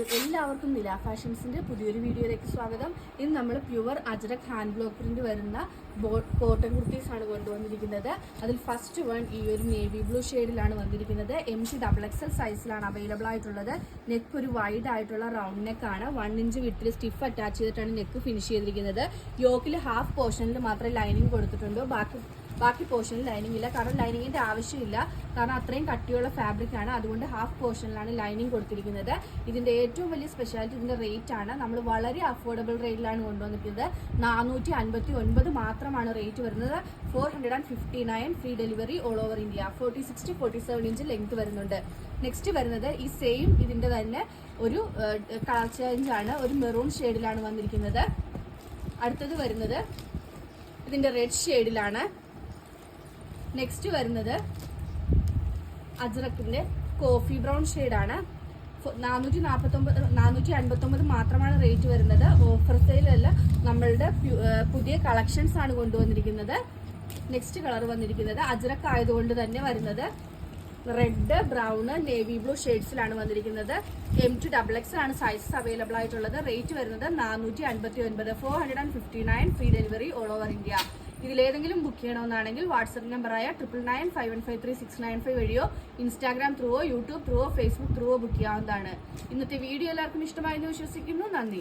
അപ്പോൾ എല്ലാവർക്കും നില ഫാഷൻസിന്റെ പുതിയൊരു വീഡിയോയിലേക്ക് സ്വാഗതം. ഇന്ന് നമ്മൾ pure ajrak hand block print വരുന്ന കോട്ടൺ കുർത്തീസ് ആണ് കൊണ്ടുവന്നിരിക്കുന്നത്. അതിൽ ഫസ്റ്റ് വൺ ഈ ഒരു നേവി ബ്ലൂ ഷെയ്ഡിലാണ് വന്നിരിക്കുന്നത്. MT XXL സൈസിലാണ് അവൈലബിൾ ആയിട്ടുള്ളത്. നെക്ക് ഒരു വൈഡ് ആയിട്ടുള്ള റൗണ്ട് നെക്ക് ആണ്. 1 ഇഞ്ച് വിട്ടിൽ സ്റ്റിഫ് അറ്റാച്ച് ചെയ്തിട്ടാണ് നെക്ക് ഫിനിഷ് ചെയ്തിരിക്കുന്നത്. യോക്കിൽ ഹാഫ് പോർഷനിൽ മാത്രമേ ലൈനിങ് കൊടുത്തിട്ടുള്ളൂ. ബാക്കി പോർഷനിൽ ലൈനിങ് ഇല്ല. കാരണം ലൈനിങ്ങിന്റെ ആവശ്യമില്ല. കാരണം അത്രയും കട്ടിയുള്ള ഫാബ്രിക് ആണ്. അതുകൊണ്ട് ഹാഫ് പോർഷനിലാണ് ലൈനിങ് കൊടുത്തിരിക്കുന്നത്. ഇതിന്റെ ഏറ്റവും വലിയ സ്പെഷ്യാലിറ്റി ഇതിന്റെ റേറ്റ് ആണ്. നമ്മൾ വളരെ അഫോർഡബിൾ റേറ്റിലാണ് കൊണ്ടുവന്നിരിക്കുന്നത്. 459 മാത്രമാണ് റേറ്റ് വരുന്നത്. 459 free delivery all over India. 40-60-47 inch length വരുന്നുണ്ട്. നെക്സ്റ്റ് വരുന്നത് ഈ സെയിം ഇതിന്റെ തന്നെ ഒരു കളർ ചേഞ്ച് ആണ്. ഒരു മെറൂൺ ഷെയ്ഡിലാണ് വന്നിരിക്കുന്നത്. അടുത്തത് വരുന്നത് ഇതിന്റെ റെഡ് ഷെയ്ഡിലാണ്. നെക്സ്റ്റ് വരുന്നത് അജ്രക്കിന്റെ കോഫി ബ്രൗൺ ഷെയ്ഡാണ്. 459 മാത്രമാണ് റേറ്റ് വരുന്നത്. ഓഫർ സെയിലല്ല, നമ്മളുടെ പുതിയ കളക്ഷൻസ് ആണ് കൊണ്ടുവന്നിരിക്കുന്നത്. നെക്സ്റ്റ് കളർ വന്നിരിക്കുന്നത് അജ്രക്ക് ആയതുകൊണ്ട് തന്നെ വരുന്നത് റെഡ്, ബ്രൗൺ, നേവി ബ്ലൂ ഷെയ്ഡ്സിലാണ് വന്നിരിക്കുന്നത്. MT XXL ആണ് സൈസസ് അവൈലബിൾ ആയിട്ടുള്ളത്. റേറ്റ് വരുന്നത് 459, 459 free delivery all over India. ഇതിലേതെങ്കിലും ബുക്ക് ചെയ്യണമെന്നാണെങ്കിൽ വാട്സപ്പ് നമ്പറായ 9995153695 വഴിയോ ഇൻസ്റ്റാഗ്രാം ത്രൂവോ യൂട്യൂബ് ത്രൂവോ ഫേസ്ബുക്ക് ത്രൂവോ ബുക്ക് ചെയ്യാവുന്നതാണ്. ഇന്നത്തെ വീഡിയോ എല്ലാവർക്കും ഇഷ്ടമായെന്ന് വിശ്വസിക്കുന്നു. നന്ദി.